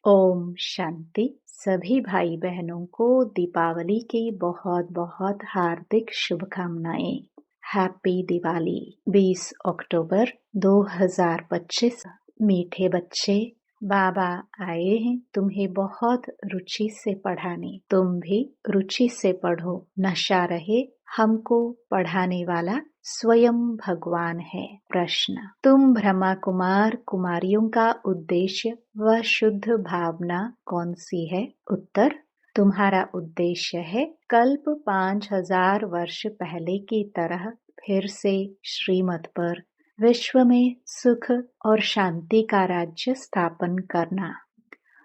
ओम शांति। सभी भाई बहनों को दीपावली की बहुत बहुत हार्दिक शुभकामनाएं। हैप्पी दिवाली। 20 अक्टूबर 2025। मीठे बच्चे, बाबा आए हैं तुम्हें बहुत रुचि से पढ़ाने। तुम भी रुचि से पढ़ो। नशा रहे, हमको पढ़ाने वाला स्वयं भगवान है। प्रश्न, तुम ब्रह्मा कुमार कुमारियों का उद्देश्य व शुद्ध भावना कौन सी है? उत्तर, तुम्हारा उद्देश्य है कल्प 5000 वर्ष पहले की तरह फिर से श्रीमत पर विश्व में सुख और शांति का राज्य स्थापन करना।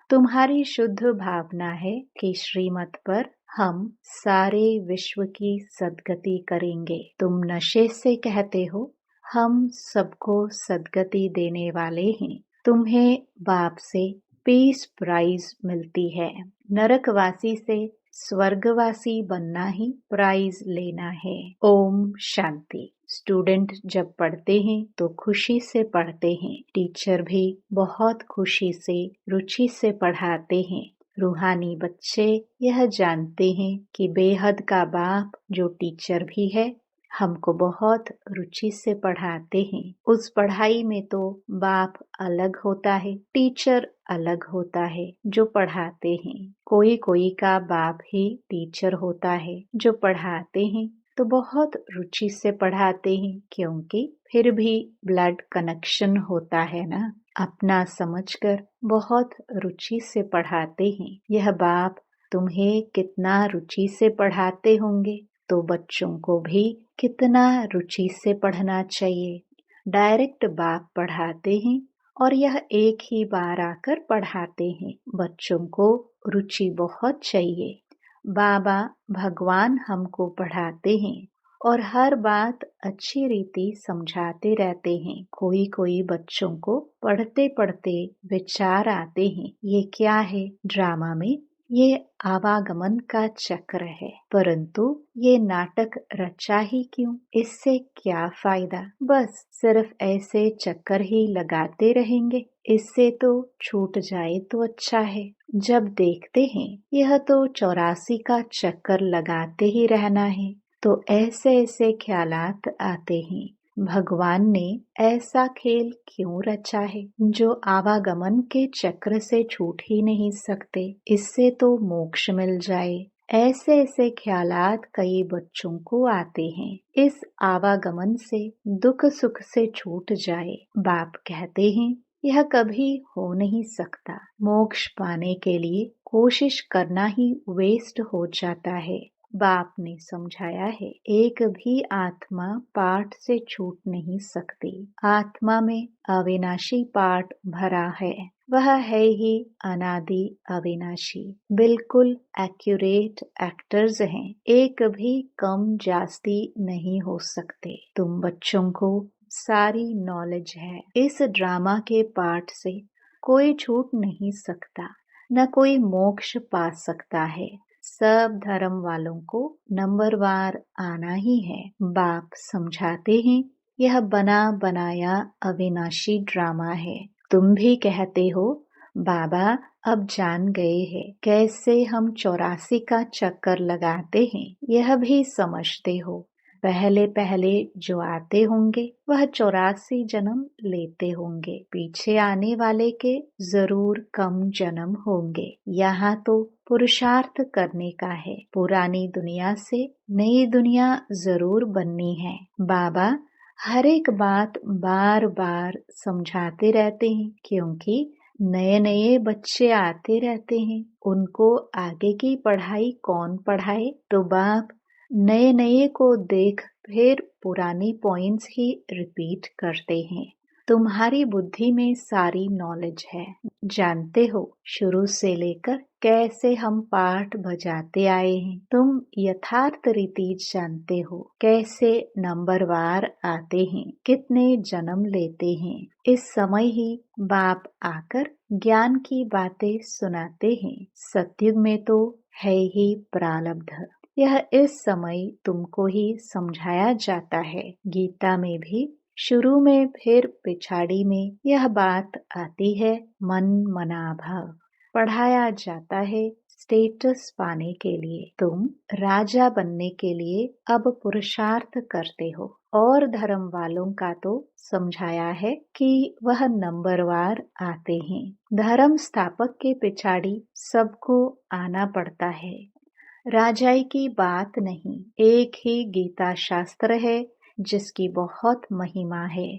तुम्हारी शुद्ध भावना है कि श्रीमत पर हम सारे विश्व की सद्गति करेंगे। तुम नशे से कहते हो हम सबको सद्गति देने वाले हैं। तुम्हें बाप से पीस प्राइज मिलती है। नरकवासी से स्वर्गवासी बनना ही प्राइज लेना है। ओम शांति। स्टूडेंट जब पढ़ते हैं तो खुशी से पढ़ते हैं। टीचर भी बहुत खुशी से रुचि से पढ़ाते हैं। रूहानी बच्चे यह जानते हैं कि बेहद का बाप जो टीचर भी है हमको बहुत रुचि से पढ़ाते हैं। उस पढ़ाई में तो बाप अलग होता है, टीचर अलग होता है जो पढ़ाते हैं। कोई कोई का बाप ही टीचर होता है जो पढ़ाते हैं तो बहुत रुचि से पढ़ाते हैं, क्योंकि फिर भी ब्लड कनेक्शन होता है ना। अपना समझकर बहुत रुचि से पढ़ाते हैं। यह बाप तुम्हें कितना रुचि से पढ़ाते होंगे तो बच्चों को भी कितना रुचि से पढ़ना चाहिए। डायरेक्ट बाप पढ़ाते हैं और यह एक ही बार आकर पढ़ाते हैं। बच्चों को रुचि बहुत चाहिए। बाबा भगवान हमको पढ़ाते हैं और हर बात अच्छी रीति समझाते रहते हैं। कोई कोई बच्चों को पढ़ते पढ़ते विचार आते हैं, ये क्या है? ड्रामा में ये आवागमन का चक्र है, परंतु ये नाटक रचा ही क्यों? इससे क्या फायदा? बस सिर्फ ऐसे चक्कर ही लगाते रहेंगे, इससे तो छूट जाए तो अच्छा है। जब देखते हैं यह तो 84 का चक्कर लगाते ही रहना है, तो ऐसे ऐसे ख्यालात आते हैं, भगवान ने ऐसा खेल क्यों रचा है जो आवागमन के चक्र से छूट ही नहीं सकते? इससे तो मोक्ष मिल जाए। ऐसे ऐसे ख्यालात कई बच्चों को आते हैं। इस आवागमन से दुख सुख से छूट जाए। बाप कहते हैं यह कभी हो नहीं सकता। मोक्ष पाने के लिए कोशिश करना ही वेस्ट हो जाता है। बाप ने समझाया है एक भी आत्मा पाठ से छूट नहीं सकती। आत्मा में अविनाशी पाठ भरा है, वह है ही अनादि अविनाशी। बिल्कुल एक्यूरेट एक्टर्स हैं, एक भी कम जास्ती नहीं हो सकते। तुम बच्चों को सारी नॉलेज है। इस ड्रामा के पाठ से कोई छूट नहीं सकता, न कोई मोक्ष पा सकता है। सब धर्म वालों को नंबरवार आना ही है। बाप समझाते हैं यह बना बनाया अविनाशी ड्रामा है। तुम भी कहते हो बाबा अब जान गए हैं कैसे हम 84 का चक्कर लगाते हैं, यह भी समझते हो। पहले पहले जो आते होंगे वह 84 जन्म लेते होंगे। पीछे आने वाले के जरूर कम जन्म होंगे। यहाँ तो पुरुषार्थ करने का है। पुरानी दुनिया से नई दुनिया जरूर बननी है। बाबा हर एक बात बार बार समझाते रहते हैं, क्योंकि नए नए बच्चे आते रहते हैं। उनको आगे की पढ़ाई कौन पढ़ाए? तो बाप नए नए को देख फिर पुरानी पॉइंट्स ही रिपीट करते हैं। तुम्हारी बुद्धि में सारी नॉलेज है, जानते हो शुरू से लेकर कैसे हम पाठ बजाते आए हैं। तुम यथार्थ रीति जानते हो कैसे नंबरवार आते हैं, कितने जन्म लेते हैं। इस समय ही बाप आकर ज्ञान की बातें सुनाते हैं। सतयुग में तो है ही प्रारब्ध, यह इस समय तुमको ही समझाया जाता है। गीता में भी शुरू में फिर पिछाड़ी में यह बात आती है मन मना भव। पढ़ाया जाता है स्टेटस पाने के लिए। तुम राजा बनने के लिए अब पुरुषार्थ करते हो। और धर्म वालों का तो समझाया है कि वह नंबरवार आते हैं। धर्म स्थापक के पिछाड़ी सबको आना पड़ता है। राजाई की बात नहीं, एक ही गीता शास्त्र है जिसकी बहुत महिमा है।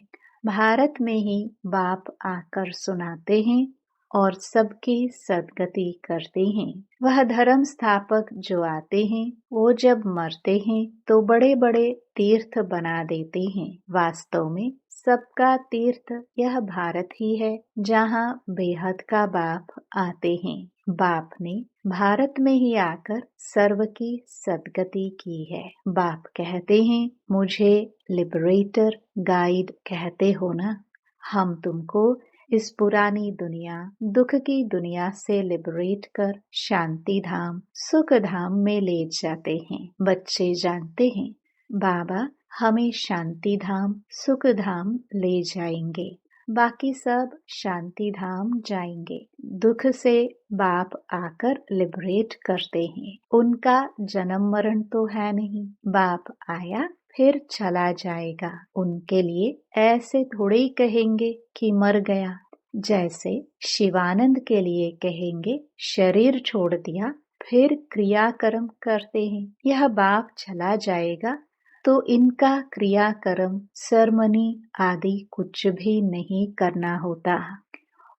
भारत में ही बाप आकर सुनाते हैं और सबकी सदगति करते हैं। वह धर्म स्थापक जो आते हैं वो जब मरते हैं तो बड़े बड़े तीर्थ बना देते हैं। वास्तव में सबका तीर्थ यह भारत ही है जहाँ बेहद का बाप आते हैं। बाप ने भारत में ही आकर सर्व की सदगति की है। बाप कहते हैं, मुझे लिबरेटर गाइड कहते हो ना। हम तुमको इस पुरानी दुनिया, दुख की दुनिया से लिबरेट कर शांति धाम, सुख धाम में ले जाते हैं। बच्चे जानते हैं बाबा हमें शांति धाम, सुख धाम ले जाएंगे, बाकी सब शांति धाम जाएंगे। दुख से बाप आकर लिबरेट करते हैं। उनका जन्म मरण तो है नहीं। बाप आया फिर चला जाएगा। उनके लिए ऐसे थोड़े ही कहेंगे कि मर गया। जैसे शिवानंद के लिए कहेंगे शरीर छोड़ दिया, फिर क्रियाकर्म करते हैं। यह बाप चला जाएगा तो इनका क्रियाकर्म सरमनी आदि कुछ भी नहीं करना होता।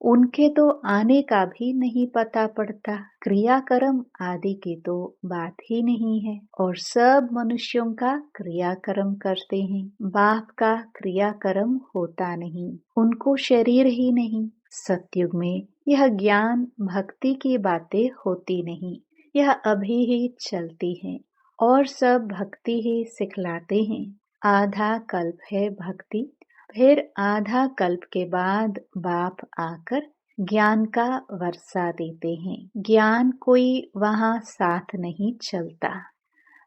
उनके तो आने का भी नहीं पता पड़ता। क्रियाकर्म आदि की तो बात ही नहीं है और सब मनुष्यों का क्रियाकर्म करते हैं। बाप का क्रियाकर्म होता नहीं, उनको शरीर ही नहीं। सतयुग में यह ज्ञान भक्ति की बातें होती नहीं, यह अभी ही चलती है और सब भक्ति ही सिखलाते हैं। आधा कल्प है भक्ति, फिर आधा कल्प के बाद बाप आकर ज्ञान का वर्षा देते हैं। ज्ञान कोई वहाँ साथ नहीं चलता।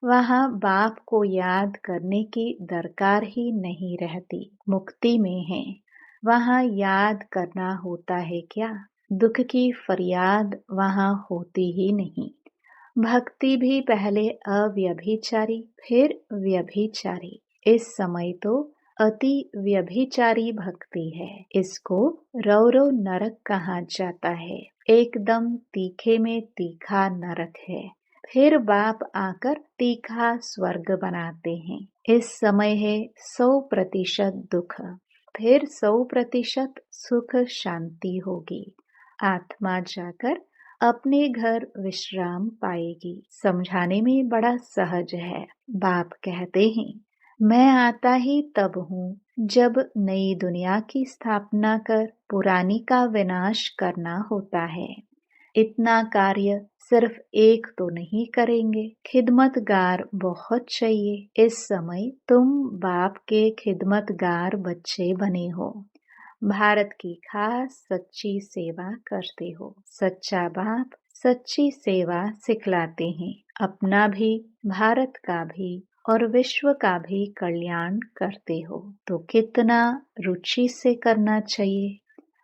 वहाँ बाप को याद करने की दरकार ही नहीं रहती। मुक्ति में है, वहाँ याद करना होता है क्या? दुख की फरियाद वहाँ होती ही नहीं। भक्ति भी पहले अव्यभिचारी फिर व्यभिचारी, इस समय तो अति व्यभिचारी भक्ति है। इसको रौरव नरक कहा जाता है। एकदम तीखे में तीखा नरक है। फिर बाप आकर तीखा स्वर्ग बनाते हैं। इस समय है 100% दुख, फिर 100% सुख शांति होगी। आत्मा जाकर अपने घर विश्राम पाएगी। समझाने में बड़ा सहज है। बाप कहते हैं, मैं आता ही तब हूँ जब नई दुनिया की स्थापना कर पुरानी का विनाश करना होता है। इतना कार्य सिर्फ एक तो नहीं करेंगे, खिदमतगार बहुत चाहिए। इस समय तुम बाप के खिदमतगार बच्चे बने हो। भारत की खास सच्ची सेवा करते हो। सच्चा बाप सच्ची सेवा सिखलाते हैं। अपना भी, भारत का भी और विश्व का भी कल्याण करते हो तो कितना रुचि से करना चाहिए।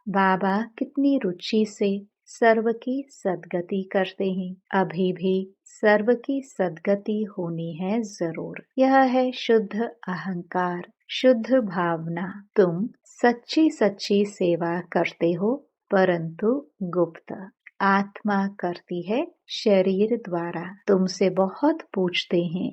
बाबा कितनी रुचि से सर्व की सदगति करते हैं। अभी भी सर्व की सदगति होनी है जरूर। यह है शुद्ध अहंकार, शुद्ध भावना। तुम सच्ची सच्ची सेवा करते हो, परंतु गुप्त। आत्मा करती है शरीर द्वारा। तुमसे बहुत पूछते हैं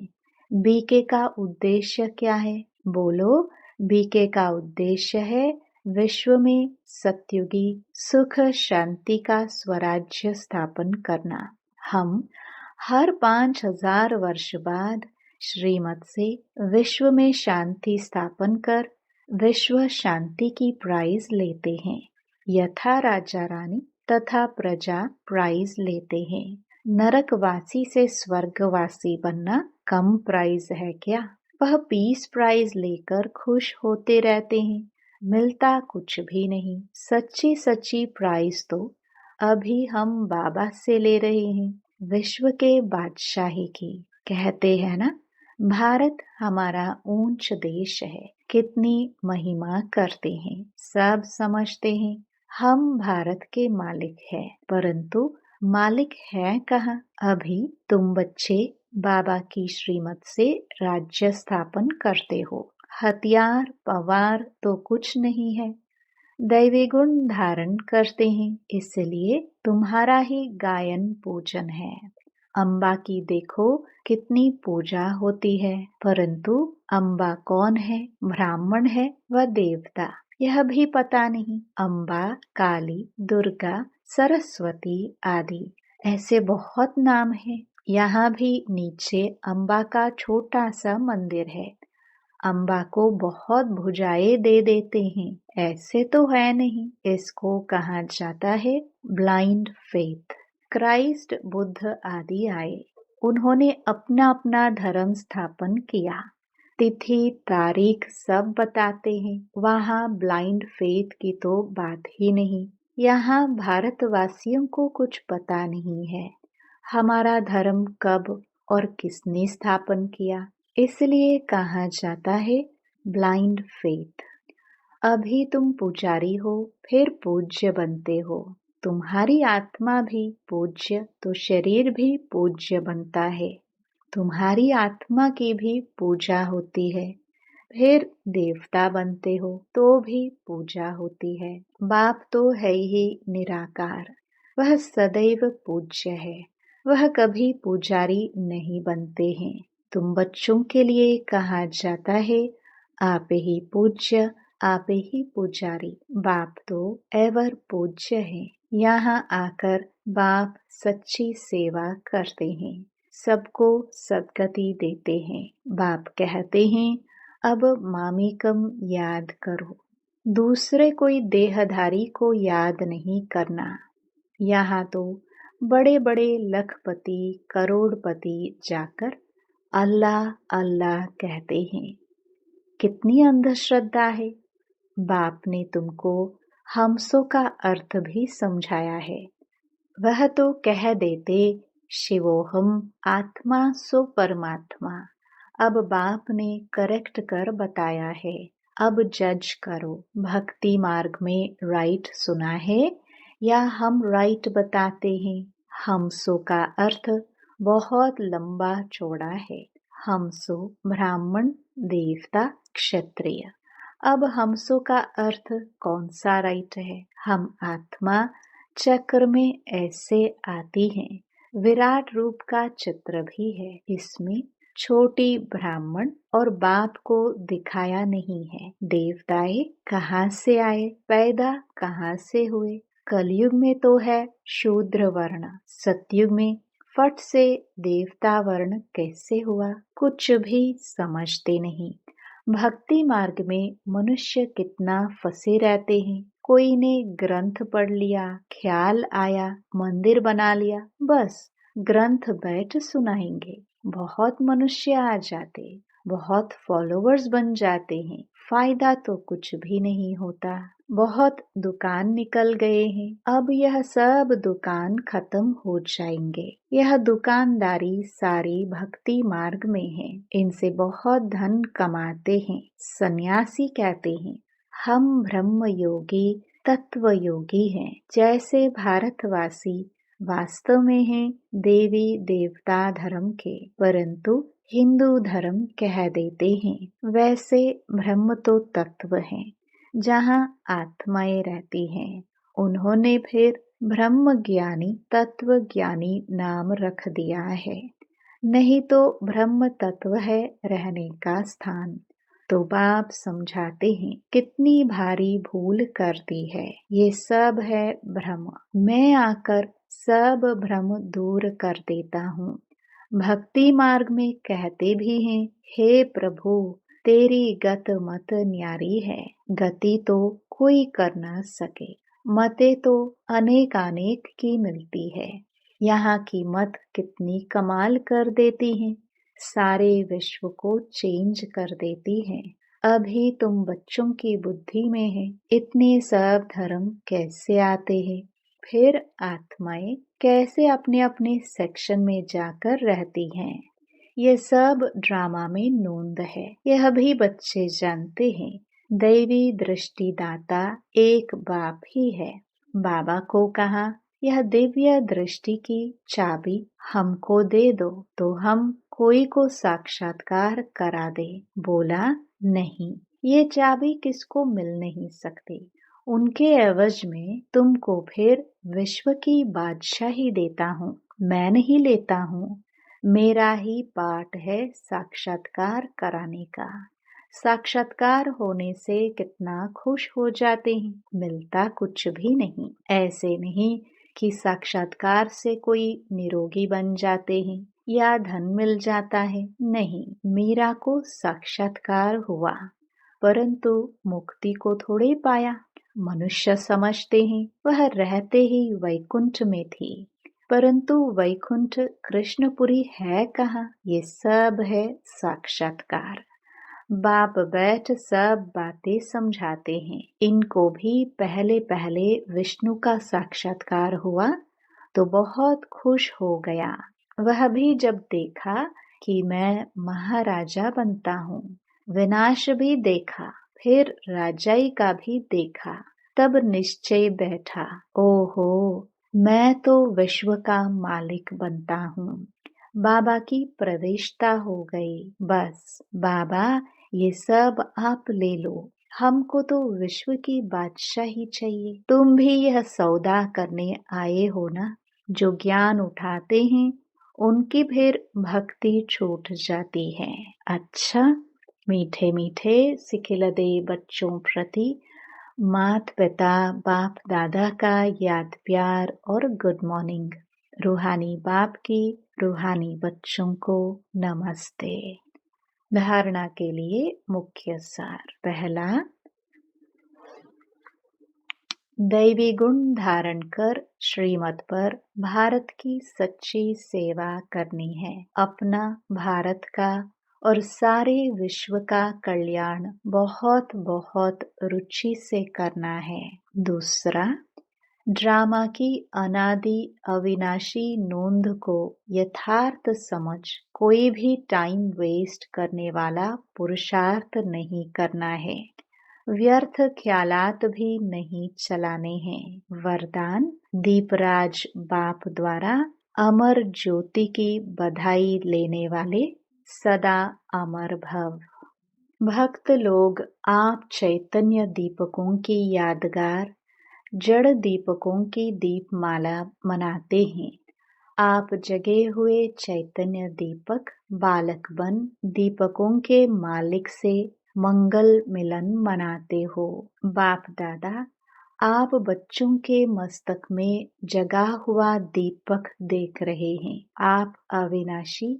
बीके का उद्देश्य क्या है? बोलो, बीके का उद्देश्य है विश्व में सत्युगी सुख शांति का स्वराज्य स्थापन करना। हम हर 5000 वर्ष बाद श्रीमत से विश्व में शांति स्थापन कर विश्व शांति की प्राइज लेते हैं। यथा राजा रानी तथा प्रजा प्राइज लेते हैं। नरकवासी से स्वर्गवासी बनना कम प्राइज है क्या? वह पीस प्राइज लेकर खुश होते रहते हैं, मिलता कुछ भी नहीं। सच्ची सच्ची प्राइज तो अभी हम बाबा से ले रहे हैं, विश्व के बादशाही की। कहते हैं ना, भारत हमारा ऊंच देश है, कितनी महिमा करते हैं, सब समझते हैं। हम भारत के मालिक हैं, परंतु मालिक हैं कहाँ? अभी तुम बच्चे बाबा की श्रीमत से राज्य स्थापन करते हो। हथियार पवार तो कुछ नहीं है, दैवी गुण धारण करते हैं, इसलिए तुम्हारा ही गायन पूजन है। अम्बा की देखो कितनी पूजा होती है, परंतु अम्बा कौन है, ब्राह्मण है व देवता, यह भी पता नहीं। अम्बा, काली, दुर्गा, सरस्वती आदि ऐसे बहुत नाम हैं। यहाँ भी नीचे अम्बा का छोटा सा मंदिर है। अम्बा को बहुत भुजाएं दे देते हैं, ऐसे तो है नहीं। इसको कहा जाता है ब्लाइंड फेथ। क्राइस्ट, बुद्ध आदि आए, उन्होंने अपना अपना धर्म स्थापन किया, तिथि तारीख सब बताते हैं। वहाँ ब्लाइंड फेथ की तो बात ही नहीं। यहाँ भारतवासियों को कुछ पता नहीं है हमारा धर्म कब और किसने स्थापन किया, इसलिए कहा जाता है ब्लाइंड फेथ। अभी तुम पुजारी हो, फिर पूज्य बनते हो। तुम्हारी आत्मा भी पूज्य तो शरीर भी पूज्य बनता है। तुम्हारी आत्मा की भी पूजा होती है, फिर देवता बनते हो तो भी पूजा होती है। बाप तो है ही निराकार, वह सदैव पूज्य है, वह कभी पुजारी नहीं बनते हैं। तुम बच्चों के लिए कहा जाता है आप ही पूज्य, आप ही पुजारी। बाप तो एवर पूज्य है। यहाँ आकर बाप सच्ची सेवा करते हैं, सबको सद्गति देते हैं। बाप कहते हैं अब मामीकम याद करो, दूसरे कोई देहधारी को याद नहीं करना। यहाँ तो बड़े बड़े लखपति करोड़पति जाकर अल्लाह अल्लाह कहते हैं। कितनी अंधश्रद्धा है। बाप ने तुमको हमसों का अर्थ भी समझाया है। वह तो कह देते शिवोहम, आत्मा सो परमात्मा। अब बाप ने करेक्ट कर बताया है। अब जज करो, भक्ति मार्ग में राइट सुना है या हम राइट बताते हैं। हमसो का अर्थ बहुत लंबा चौड़ा है। हमसो ब्राह्मण, देवता, क्षत्रिय। अब हमसो का अर्थ कौन सा राइट है? हम आत्मा चक्र में ऐसे आती हैं। विराट रूप का चित्र भी है, इसमें छोटी ब्राह्मण और बाप को दिखाया नहीं है। देवताएं कहाँ से आए, पैदा कहाँ से हुए? कलयुग में तो है शूद्र वर्ण, सतयुग में फट से देवता वर्ण कैसे हुआ? कुछ भी समझते नहीं। भक्ति मार्ग में मनुष्य कितना फंसे रहते हैं। कोई ने ग्रंथ पढ़ लिया, ख्याल आया, मंदिर बना लिया, बस ग्रंथ बैठ सुनाएंगे। बहुत मनुष्य आ जाते, बहुत फॉलोवर्स बन जाते हैं, फायदा तो कुछ भी नहीं होता। बहुत दुकान निकल गए हैं, अब यह सब दुकान खत्म हो जाएंगे। यह दुकानदारी सारी भक्ति मार्ग में है, इनसे बहुत धन कमाते हैं। सन्यासी कहते हैं हम ब्रह्म योगी तत्व योगी हैं। जैसे भारतवासी वास्तव में हैं देवी देवता धर्म के, परंतु हिंदू धर्म कह देते हैं। वैसे ब्रह्म तो तत्व है, जहाँ आत्माएं रहती हैं। उन्होंने फिर ब्रह्म ज्ञानी तत्व ज्ञानी नाम रख दिया है, नहीं तो ब्रह्म तत्व है रहने का स्थान। तो बाप समझाते हैं कितनी भारी भूल कर दी है। ये सब है भ्रम, मैं आकर सब भ्रम दूर कर देता हूँ। भक्ति मार्ग में कहते भी हैं हे प्रभु तेरी गत मत न्यारी है। गति तो कोई कर न सके, मते तो अनेक अनेक की मिलती है। यहाँ की मत कितनी कमाल कर देती हैं, सारे विश्व को चेंज कर देती हैं। अभी तुम बच्चों की बुद्धि में है, इतने सब धर्म कैसे आते हैं? फिर आत्माएं कैसे अपने अपने सेक्शन में जाकर रहती हैं? ये सब ड्रामा में नोंद है, यह भी बच्चे जानते हैं। दैवी दृष्टिदाता एक बाप ही है। बाबा को कहा, यह दिव्य दृष्टि की चाबी हमको दे दो तो हम कोई को साक्षात्कार करा दे। बोला, नहीं, ये चाबी किसको मिल नहीं सकती। उनके एवज में तुमको फिर विश्व की बादशाही देता हूँ। मैं नहीं लेता हूँ, मेरा ही पाठ है साक्षात्कार कराने का। साक्षात्कार होने से कितना खुश हो जाते हैं, मिलता कुछ भी नहीं। ऐसे नहीं कि साक्षात्कार से कोई निरोगी बन जाते हैं या धन मिल जाता है। नहीं, मीरा को साक्षात्कार हुआ परंतु मुक्ति को थोड़े पाया। मनुष्य समझते हैं वह रहते ही वैकुंठ में थी, परंतु वैकुंठ कृष्णपुरी है कहाँ। ये सब है साक्षात्कार। बाप बैठ सब बातें समझाते हैं। इनको भी पहले पहले विष्णु का साक्षात्कार हुआ तो बहुत खुश हो गया। वह भी जब देखा कि मैं महाराजा बनता हूँ, विनाश भी देखा, फिर राजाई का भी देखा, तब निश्चय बैठा, ओहो, मैं तो विश्व का मालिक बनता हूँ। बाबा की प्रवेशता हो गई। बस बाबा, ये सब आप ले लो, हमको तो विश्व की बादशाही चाहिए। तुम भी यह सौदा करने आए हो ना। जो ज्ञान उठाते हैं उनकी फिर भक्ति छूट जाती है। अच्छा, मीठे मीठे सिखिलदे बच्चों प्रति मात पिता बाप दादा का याद प्यार और गुड मॉर्निंग। रूहानी बाप की रूहानी बच्चों को नमस्ते। धारणा के लिए मुख्य सार। पहला, दैवी गुण धारण कर श्रीमत पर भारत की सच्ची सेवा करनी है। अपना, भारत का और सारे विश्व का कल्याण बहुत बहुत रुचि से करना है। दूसरा, ड्रामा की अनादि अविनाशी नोंद को यथार्थ समझ कोई भी टाइम वेस्ट करने वाला पुरुषार्थ नहीं करना है। व्यर्थ ख्यालात भी नहीं चलाने हैं। वरदान, दीपराज बाप द्वारा अमर ज्योति की बधाई लेने वाले सदा अमर भव। भक्त लोग आप चैतन्य दीपकों की यादगार जड़ दीपकों की दीपमाला मनाते हैं। आप जगे हुए चैतन्य दीपक बालक बन दीपकों के मालिक से मंगल मिलन मनाते हो। बाप दादा, आप बच्चों के मस्तक में जगा हुआ दीपक देख रहे हैं। आप अविनाशी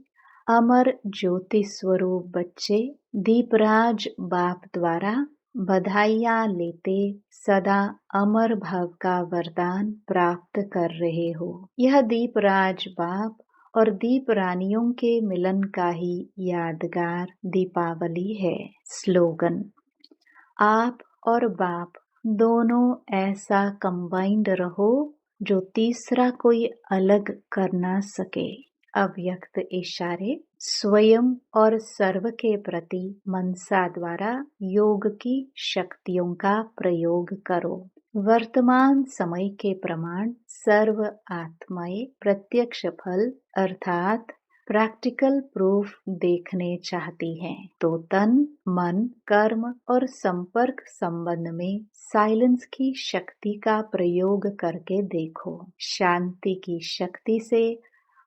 अमर ज्योति स्वरूप बच्चे दीपराज बाप द्वारा बधाइयाँ लेते सदा अमर भव का वरदान प्राप्त कर रहे हो। यह दीपराज बाप और दीप रानियों के मिलन का ही यादगार दीपावली है। स्लोगन, आप और बाप दोनों ऐसा कंबाइंड रहो जो तीसरा कोई अलग कर ना सके। अव्यक्त इशारे, स्वयं और सर्व के प्रति मनसा द्वारा योग की शक्तियों का प्रयोग करो। वर्तमान समय के प्रमाण सर्व आत्माएं प्रत्यक्ष फल अर्थात प्रैक्टिकल प्रूफ देखने चाहती हैं, तो तन मन कर्म और संपर्क संबंध में साइलेंस की शक्ति का प्रयोग करके देखो। शांति की शक्ति से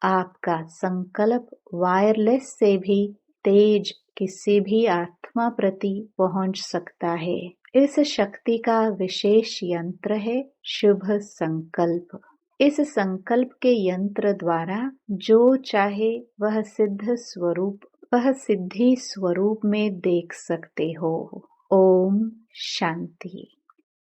आपका संकल्प वायरलेस से भी तेज किसी भी आत्मा प्रति पहुंच सकता है। इस शक्ति का विशेष यंत्र है शुभ संकल्प। इस संकल्प के यंत्र द्वारा जो चाहे वह सिद्धि स्वरूप में देख सकते हो। ओम शांति।